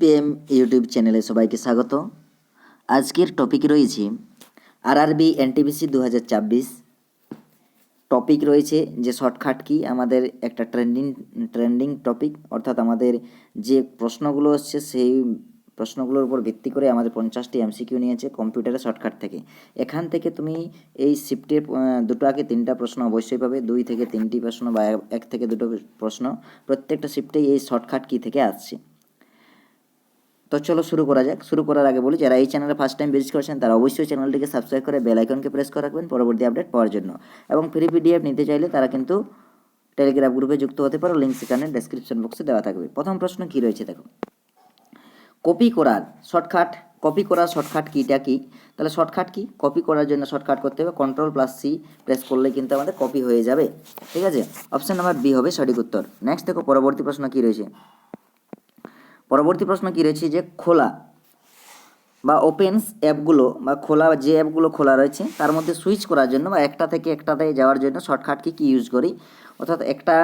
SPM YouTube চ্যানেলে সবাইকে স্বাগত। আজকের টপিক রয়েছে আরআরবি এনটিপিসি 2024। টপিক রয়েছে যে শর্টকাট কি, আমাদের একটা ট্রেন্ডিং টপিক, অর্থাৎ আমাদের যে প্রশ্নগুলো আসছে সেই প্রশ্নগুলোর উপর ভিত্তি করে আমাদের 50টি এমসিকিউ নিয়েছে কম্পিউটারের শর্টকাট থেকে। এখান থেকে তুমি এই শিফটের দুটো আগে তিনটা প্রশ্ন অবশ্যই পাবে, 2 থেকে 3টি প্রশ্ন বা 1 থেকে 2টো প্রশ্ন প্রত্যেকটা শিফটেই এই শর্টকাট কি থেকে আসছে। তো চলো শুরু করা যাক। শুরু করার আগে বলি, যারা এই চ্যানেলে ফার্স্ট টাইম ভিজিট করেছেন তারা অবশ্যই চ্যানেলটিকে সাবস্ক্রাইব করে বেল আইকনকে প্রেস করে রাখবেন পরবর্তী আপডেট পাওয়ার জন্য। এবং ফ্রি পিডিএফ নিতে চাইলে তারা কিন্তু টেলিগ্রাম গ্রুপে যুক্ত হতে পারো, লিঙ্ক সেখানে ডেসক্রিপশন বক্সে দেওয়া থাকবে। প্রথম প্রশ্ন কি রয়েছে দেখো, কপি করার শর্টকাট কিটা কি? তাহলে শর্টকাট কি, কপি করার জন্য শর্টকাট করতে হবে Ctrl+C প্রেস করলে কিন্তু আমাদের কপি হয়ে যাবে। ঠিক আছে, অপশন নাম্বার বি হবে সঠিক উত্তর। নেক্সট দেখো পরবর্তী প্রশ্ন কি রয়েছে। পরবর্তী প্রশ্ন কি রয়েছে যে খোলা বা ওপেন্স অ্যাপগুলো বা খোলা যে অ্যাপগুলো খোলা রয়েছে তার মধ্যে সুইচ করার জন্য বা একটা থেকে একটাতে যাওয়ার জন্য শর্টকাট কি ইউজ করি? অর্থাৎ একটা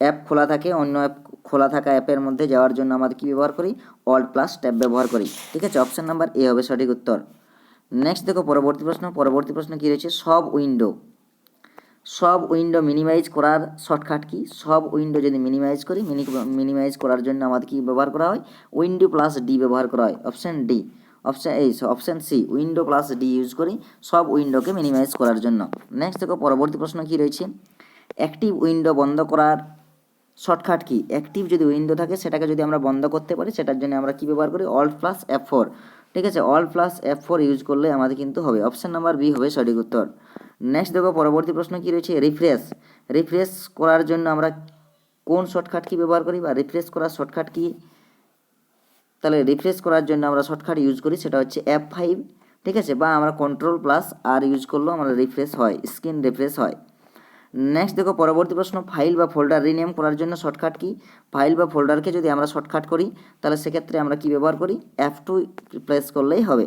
অ্যাপ খোলা থাকে, অন্য অ্যাপ খোলা থাকা অ্যাপের মধ্যে যাওয়ার জন্য আমাদের কী ব্যবহার করি? Alt+ ট্যাব ব্যবহার করি। ঠিক আছে, অপশন নাম্বার এ হবে সঠিক উত্তর। নেক্সট দেখো পরবর্তী প্রশ্ন কী রয়েছে, সব উইন্ডো মিনিমাইজ করার শর্টকাট কি? সব উইন্ডো যদি মিনিমাইজ করি, মিনিমাইজ করার জন্য আমাদের কি ব্যবহার করা হয়? Window+D ব্যবহার করা হয়। অপশন সি Window+D ইউজ করি সব উইন্ডোকে মিনিমাইজ করার জন্য। নেক্সট দেখো পরবর্তী প্রশ্ন কি রয়েছে, অ্যাক্টিভ উইন্ডো বন্ধ করার শর্টকাট কি? অ্যাক্টিভ যদি উইন্ডো থাকে সেটাকে যদি আমরা বন্ধ করতে পারি সেটার জন্য আমরা কি ব্যবহার করি? Alt+F4। ঠিক আছে, Alt+F4 ইউজ করলে আমাদের কিন্তু হবে। অপশন নাম্বার বি হবে সঠিক উত্তর। নেক্সট দেখো পরবর্তী প্রশ্ন কি রয়েছে, রিফ্রেশ করার জন্য আমরা কোন শর্টকাট কি ব্যবহার করি বা রিফ্রেশ করার শর্টকাট কি? তাহলে রিফ্রেশ করার জন্য আমরা শর্টকাট ইউজ করি সেটা হচ্ছে F5। ঠিক আছে, বা আমরা Ctrl+R ইউজ করলেও আমরা রিফ্রেশ হয়, স্ক্রিন রিফ্রেশ হয়। নেক্সট দেখো পরবর্তী প্রশ্ন, ফাইল বা ফোল্ডার রিনেম করার জন্য শর্টকাট কি? ফাইল বা ফোল্ডারকে যদি আমরা শর্টকাট করি তাহলে সেক্ষেত্রে আমরা কি ব্যবহার করি? F2 প্রেস করলেই হবে।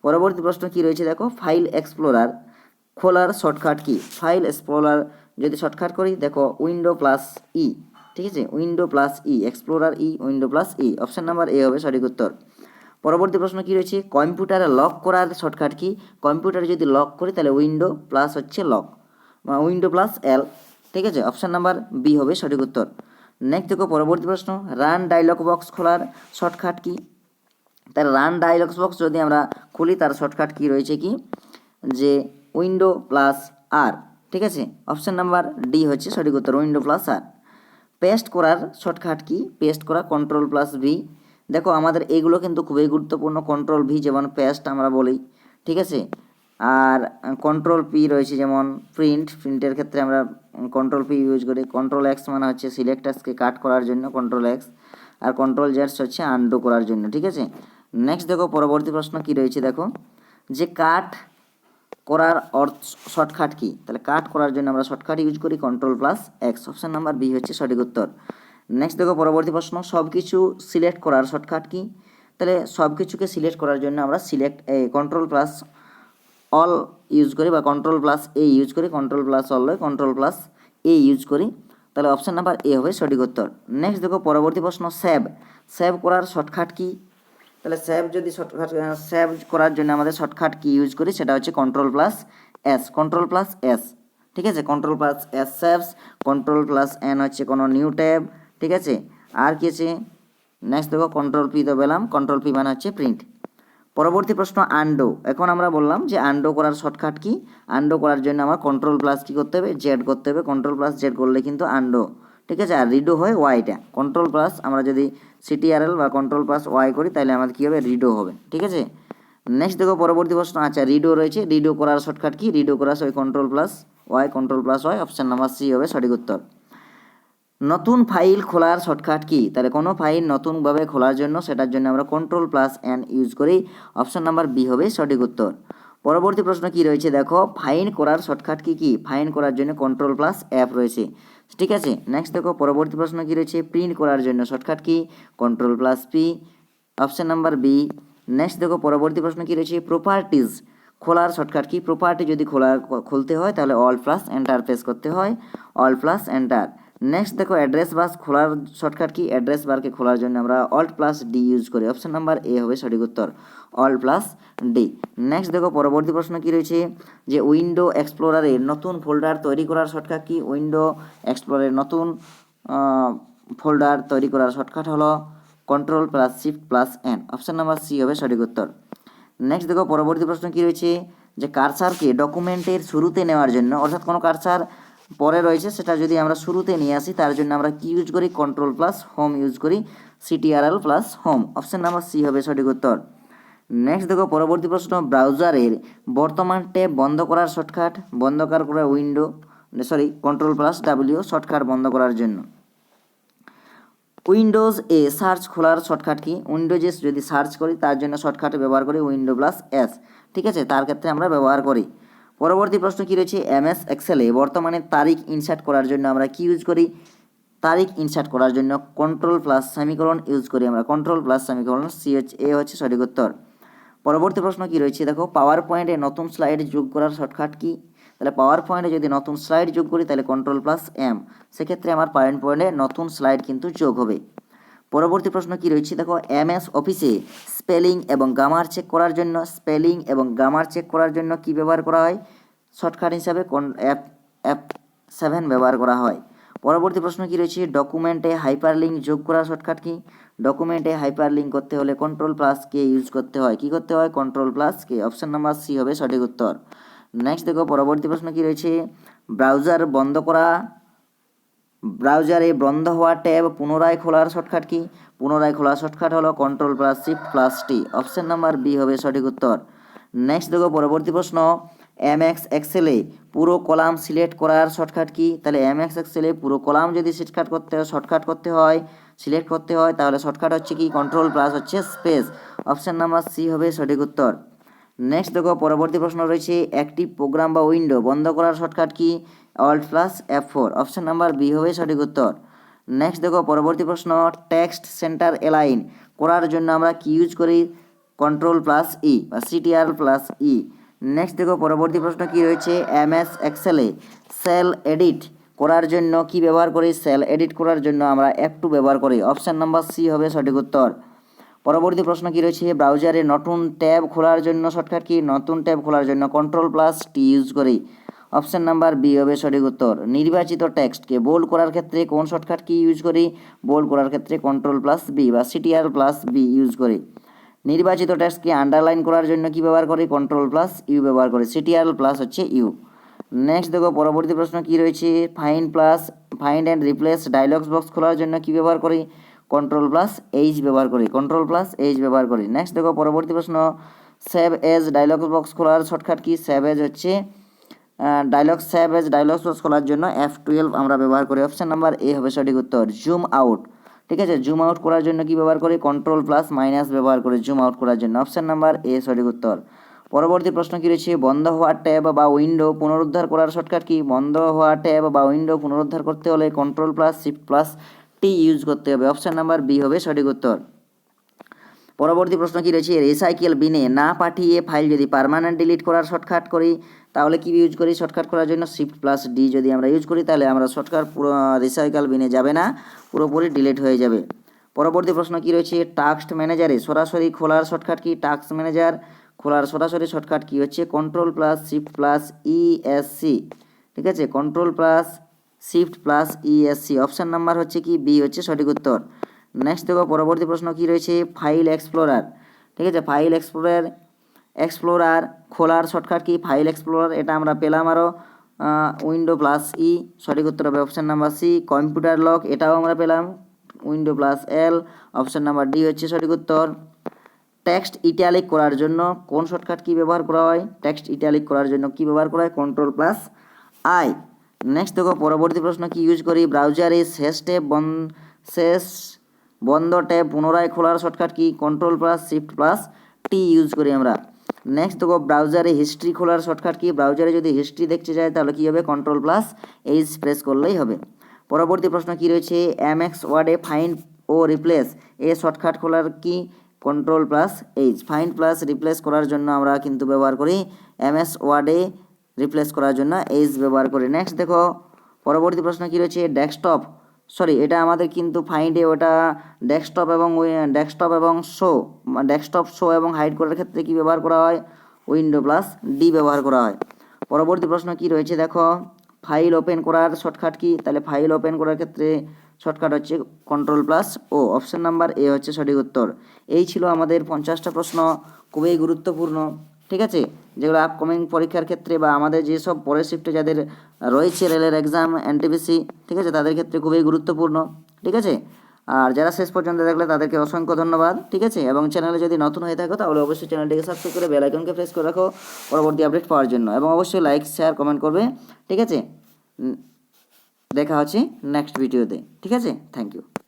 পরবর্তী প্রশ্ন কি রয়েছে দেখো, ফাইল এক্সপ্লোরার খোলার শর্টকাট কি? ফাইল এক্সপ্লোরার যদি শর্টকাট করি দেখো Window+E। ঠিক আছে, Window+E, explorer Window+E। Option number এ হবে সঠিক উত্তর। পরবর্তী প্রশ্ন কি রয়েছে, কম্পিউটারে লক করার শর্টকাট কি? কম্পিউটারে যদি লক করি তাহলে Window+ হচ্ছে লক বা Window+L। ঠিক আছে, অপশন নাম্বার বি হবে সঠিক উত্তর। নেক্সট দেখো পরবর্তী প্রশ্ন, রান ডায়লগ বক্স খোলার শর্টকাট কি? তার রান ডায়লগ বক্স যদি আমরা খুলি তার শর্টকাট কি রয়েছে কি, যে Window+R। ঠিক আছে, অপশন নাম্বার ডি হচ্ছে সঠিক উত্তর, Window+R। পেস্ট করার শর্টকাট কি? পেস্ট করা Ctrl+V। দেখো আমাদের এইগুলো কিন্তু খুবই গুরুত্বপূর্ণ, Ctrl+V যেমন পেস্ট আমরা বলি। ঠিক আছে, আর Ctrl+P রয়েছে যেমন প্রিন্টের ক্ষেত্রে আমরা Ctrl+P ইউজ করি। Ctrl+X মানে হচ্ছে সিলেক্টার্সকে কাট করার জন্য Ctrl+X, আর Ctrl+Z হচ্ছে আনডু করার জন্য। ঠিক আছে, নেক্সট দেখো পরবর্তী প্রশ্ন কি রয়েছে দেখো, যে কাট করার শর্টকাট কি? তাহলে কাট করার জন্য আমরা শর্টকাট ইউজ করি Ctrl+X। অপশন নাম্বার বি হচ্ছে সঠিক উত্তর। নেক্সট দেখো পরবর্তী প্রশ্ন, সব কিছু সিলেক্ট করার শর্টকাট কি? তাহলে সব কিছুকে সিলেক্ট করার জন্য আমরা Ctrl+All ইউজ করি বা Ctrl+A ইউজ করি, Ctrl+All নয় Ctrl+A ইউজ করি। তাহলে অপশন নাম্বার এ হবে সঠিক উত্তর। নেক্সট দেখো পরবর্তী প্রশ্ন, সেভ করার শর্টকাট কি? তাহলে সেভ করার জন্য আমাদের শর্টকাট কি ইউজ করি সেটা হচ্ছে Ctrl+S। ঠিক আছে, Ctrl+S সেভস, Ctrl+N হচ্ছে কোনো নিউ ট্যাব। ঠিক আছে, আর কি আছে? নেক্সট দেখো Ctrl+P তো পেলাম, Ctrl+P মানে হচ্ছে প্রিন্ট। পরবর্তী প্রশ্ন, আনডো। এখন আমরা বললাম যে আনডো করার শর্টকাট কি? আনডো করার জন্য আমার Ctrl+ কি করতে হবে? জেড করতে হবে। Ctrl+Z করলে কিন্তু আনডো। ঠিক আছে, আর রিডো হয় ওয়াইটা। Ctrl+ আমরা যদি CTRL বা Ctrl+Y করি তাহলে আমাদের কী হবে? রিডো হবে। ঠিক আছে, নেক্সট দেখো পরবর্তী প্রশ্ন, আচ্ছা রিডো রয়েছে, রিডো করার শর্টকাট কি? রিডো করার ওই Ctrl+Y। অপশান নাম্বার সি হবে সঠিক উত্তর। নতুন ফাইল খোলার শর্টকাট কি? তাহলে কোনো ফাইল নতুনভাবে খোলার জন্য সেটার জন্য আমরা Ctrl+N ইউজ করি। অপশন নাম্বার বি হবে সঠিক উত্তর। পরবর্তী প্রশ্ন কি রয়েছে দেখো, ফাইন করার শর্টকাট কি? ফাইন করার জন্য Ctrl+F রয়েছে। ঠিক আছে, নেক্সট দেখো পরবর্তী প্রশ্ন কি রয়েছে, প্রিন্ট করার জন্য shortcut key? Ctrl+P। Option number B. Next দেখো পরবর্তী প্রশ্ন কি রয়েছে, প্রপার্টিজ খোলার শর্টকাট কি? প্রপার্টি যদি খুলতে হয় তাহলে Alt+Enter প্রেস করতে হয়, Alt+Enter। নেক্সট দেখো অ্যাড্রেস বার খোলার শর্টকাট কি, অ্যাড্রেস বারকে খোলার জন্য আমরা অল্ট প্লাস ডি ইউজ করি। অপশন নাম্বার এ হবে সঠিক উত্তর, অল্ট প্লাস ডি। নেক্সট দেখো পরবর্তী প্রশ্ন কি রয়েছে, যে উইন্ডো এক্সপ্লোরারের নতুন ফোল্ডার তৈরি করার শর্টকাট কি, উইন্ডো এক্সপ্লোরারের নতুন ফোল্ডার তৈরি করার শর্টকাট হলো control plus shift plus N. Option number C হবে সঠিক উত্তর। নেক্সট দেখো পরবর্তী প্রশ্ন কি রয়েছে, যে কার্সারকে ডকুমেন্টের শুরুতে নেওয়ার জন্য, অর্থাৎ কোনো কার্সার পরে রয়েছে সেটা যদি আমরা শুরুতে নিয়ে আসি তার জন্য আমরা কি ইউজ করি, কন্ট্রোল প্লাস হোম ইউজ করি, CTRL plus home. Option number C হবে সঠিক উত্তর। নেক্সট দেখো পরবর্তী প্রশ্ন, ব্রাউজারের বর্তমান ট্যাব বন্ধ করার শর্টকাট, বন্ধ করার window control plus W shortcut বন্ধ করার জন্য। উইন্ডোজ এ সার্চ খোলার শর্টকাট কি, উইন্ডোজে যদি সার্চ করি তার জন্য শর্টকাটে ব্যবহার করি উইন্ডো প্লাস এস, ঠিক আছে, তার ক্ষেত্রে আমরা ব্যবহার করি। পরবর্তী প্রশ্ন কি রয়েছে, এমএস এক্সেলে বর্তমানে তারিখ ইনসার্ট করার জন্য আমরা কি ইউজ করি, তারিখ ইনসার্ট করার জন্য কন্ট্রোল প্লাস সেমিকোলন ইউজ করি আমরা, কন্ট্রোল প্লাস সেমিকোলন, এ হচ্ছে সঠিক উত্তর। পরবর্তী প্রশ্ন কি রয়েছে, দেখো পাওয়ার পয়েন্টে নতুন স্লাইড যোগ করার শর্টকাট কি, তাহলে পাওয়ার পয়েন্টে যদি নতুন স্লাইড যোগ করি তাহলে কন্ট্রোল প্লাস এম, সেক্ষেত্রে আমার পাওয়ার পয়েন্টে নতুন স্লাইড কিন্তু যোগ হবে। পরবর্তী প্রশ্ন কি রয়েছে, দেখো এমএস অফিসে স্পেলিং এবং গ্রামার চেক করার জন্য, স্পেলিং এবং গ্রামার চেক করার জন্য কি ব্যবহার করা হয়, শর্টকাট হিসাবে F7 ব্যবহার করা হয়। পরবর্তী প্রশ্ন কি রয়েছে, ডকুমেন্টে হাইপারলিঙ্ক যোগ করার শর্টকাট কি, ডকুমেন্টে হাইপারলিঙ্ক করতে হলে কন্ট্রোল প্লাস কে ইউজ করতে হয়, কি করতে হয়, কন্ট্রোল প্লাস কে। অপশন নাম্বার সি হবে সঠিক উত্তর। নেক্সট দেখো পরবর্তী প্রশ্ন কি রয়েছে, ব্রাউজারে বন্ধ হওয়া ট্যাব পুনরায় খোলার শর্টকাট কি, পুনরায় খোলার শর্টকাট হলো কন্ট্রোল প্লাস শিফট প্লাস টি। অপশন নাম্বার বি হবে সঠিক উত্তর। নেক্সট দেখো পরবর্তী প্রশ্ন, এমএক্স এক্সেলে পুরো কলাম সিলেক্ট করার শর্টকাট কি, তাহলে এমএক্স এক্সেলে পুরো কলাম যদি শর্টকাট করতে হয় তাহলে শর্টকাট হচ্ছে কি, কন্ট্রোল প্লাস হচ্ছে স্পেস। অপশন নাম্বার সি হবে সঠিক উত্তর। নেক্সট দেখো পরবর্তী প্রশ্ন রয়েছে, একটি প্রোগ্রাম বা উইন্ডো বন্ধ করার শর্টকাট কি, alt plus F4। Option number B হবে সঠিক উত্তর। নেক্সট দেখো পরবর্তী প্রশ্ন, টেক্সট সেন্টার এলাইন করার জন্য আমরা কি ইউজ করি, কন্ট্রোল প্লাস ই বা সিটিআর প্লাস ই। নেক্সট দেখো পরবর্তী প্রশ্ন কি রয়েছে, এমএস এক্সেলে সেল এডিট করার জন্য কি ব্যবহার করি, সেল এডিট করার জন্য আমরা F2 ব্যবহার করি। অপশন নাম্বার সি হবে সঠিক উত্তর। পরবর্তী প্রশ্ন কি রয়েছে, ব্রাউজারে নতুন ট্যাব খোলার জন্য শর্টকাট কি, নতুন ট্যাব খোলার জন্য কন্ট্রোল প্লাস টি ইউজ করি। অপশন নাম্বার বি হবে সঠিক উত্তর। নির্বাচিত টেক্সটকে বোল্ড করার ক্ষেত্রে কোন শর্টকাট কি ইউজ করি, বোল্ড করার ক্ষেত্রে কন্ট্রোল প্লাস বি বা সিটিআর প্লাস বি ইউজ করি। নির্বাচিত টেক্সটকে আন্ডারলাইন করার জন্য কি ব্যবহার করি, কন্ট্রোল প্লাস ইউ ব্যবহার করি, সিটিআর প্লাস হচ্ছে ইউ। নেক্সট দেখো পরবর্তী প্রশ্ন কি রয়েছে, find and replace dialogues box খোলার জন্য কি ব্যবহার করি, কন্ট্রোল প্লাস এইচ ব্যবহার করি, কন্ট্রোল প্লাস এইচ ব্যবহার করি। নেক্সট দেখো পরবর্তী প্রশ্ন, সেভ এজ ডায়লগস বক্স খোলার shortcut key, save age dialogues box খোলার জন্য F12 আমরা ব্যবহার করি। অপশন নাম্বার এ হবে সঠিক উত্তর। জুম আউট, ঠিক আছে, জুম আউট করার জন্য কি ব্যবহার করি, কন্ট্রোল প্লাস মাইনাস ব্যবহার করি জুম আউট করার জন্য। অপশন নাম্বার এ সঠিক উত্তর। পরবর্তী প্রশ্ন কি রয়েছে, বন্ধ হওয়া ট্যাব বা উইন্ডো পুনরুদ্ধার করার শর্টকাট কি, বন্ধ হওয়া ট্যাব বা উইন্ডো পুনরুদ্ধার করতে হলে কন্ট্রোল প্লাস শিফট প্লাস টি ইউজ করতে হবে। অপশন নাম্বার বি হবে সঠিক উত্তর। পরবর্তী প্রশ্ন কি রয়েছে, রিসাইকেল বিনে না পাঠিয়ে ফাইল যদি পার্মানেন্ট ডিলিট করার শর্টকাট করি তাহলে কি ইউজ করি, শর্টকাট করার জন্য শিফট প্লাস ডি যদি আমরা ইউজ করি তাহলে আমরা শর্টকাট পুরো রিসাইকেল বিনে যাবে না, পুরোপুরি ডিলিট হয়ে যাবে। পরবর্তী প্রশ্ন কি রয়েছে, টাস্ক ম্যানেজারে সরাসরি খোলার শর্টকাট কি, টাস্ক ম্যানেজার খোলার সরাসরি শর্টকাট কি হচ্ছে, control plus shift plus ESC, ঠিক আছে, control plus shift plus ESC. Option number হচ্ছে কি বি হচ্ছে সঠিক উত্তর। নেক্সট দেখো পরবর্তী প্রশ্ন কি রয়েছে, ফাইল এক্সপ্লোরার, ঠিক আছে, ফাইল এক্সপ্লোরার খোলার শর্টকাট কি, ফাইল এক্সপ্লোরার এটা আমরা পেলাম আরও উইন্ডো প্লাস ই, সঠিক উত্তর হবে option number C. Computer lock এটাও আমরা পেলাম window plus L, option number D হচ্ছে সঠিক উত্তর। টেক্সট ইটালিক করার জন্য কোন শর্টকাট কি ব্যবহার করা হয়, টেক্সট ইটালিক করার জন্য কি ব্যবহার করা হয়, কন্ট্রোল প্লাস আই। নেক্সট দেখো পরবর্তী প্রশ্ন কি ইউজ করি, ব্রাউজারে শেষ বন্ধ ট্যাব পুনরায় খোলার shortcut key, control plus shift plus টি ইউজ করি আমরা। নেক্সট দেখো ব্রাউজারে হিস্ট্রি খোলার শর্টকাট কি, ব্রাউজারে যদি হিস্ট্রি দেখতে চাই তাহলে কী হবে, কন্ট্রোল প্লাস এইচ প্রেস করলেই হবে। পরবর্তী প্রশ্ন কি রয়েছে, এমএক্স ওয়ার্ডে ফাইন্ড ও রিপ্লেস এ শর্টকাট খোলার কি, control plus H. Find plus replace করার জন্য আমরা কিন্তু ব্যবহার করি এমএস ওয়ার্ডে রিপ্লেস করার জন্য এইচ ব্যবহার করি। নেক্সট দেখো পরবর্তী প্রশ্ন কি রয়েছে, ডেস্কটপ, সরি এটা আমাদের কিন্তু ফাইন্ডে ওটা ডেস্কটপ এবং শো এবং হাইড করার ক্ষেত্রে কি ব্যবহার করা হয়, উইন্ডো প্লাস ডি ব্যবহার করা হয়। পরবর্তী প্রশ্ন কি রয়েছে দেখো, ফাইল ওপেন করার শর্টকাট কি, তাহলে ফাইল ওপেন করার ক্ষেত্রে শর্টকাট হচ্ছে control plus O, option number A হচ্ছে সঠিক উত্তর। এই ছিল আমাদের 50টা প্রশ্ন, খুবই গুরুত্বপূর্ণ, ঠিক আছে, যেগুলো আপকামিং পরীক্ষার ক্ষেত্রে বা আমাদের যেসব পরের শিফটে যাদের রয়েছে রেলের এক্সাম এনটিপিসি, ঠিক আছে, তাদের ক্ষেত্রে খুবই গুরুত্বপূর্ণ, ঠিক আছে। আর যারা শেষ পর্যন্ত দেখলে তাদেরকে অসংখ্য ধন্যবাদ, ঠিক আছে। এবং চ্যানেলে যদি নতুন হয়ে থাকো তাহলে অবশ্যই চ্যানেলটিকে সাবস্ক্রাইব করে বেল আইকনকে প্রেস করে রাখো পরবর্তী আপডেট পাওয়ার জন্য, এবং অবশ্যই লাইক শেয়ার কমেন্ট করবে, ঠিক আছে। দেখা হচ্ছে নেক্সট ভিডিওতে, ঠিক আছে, থ্যাংক ইউ।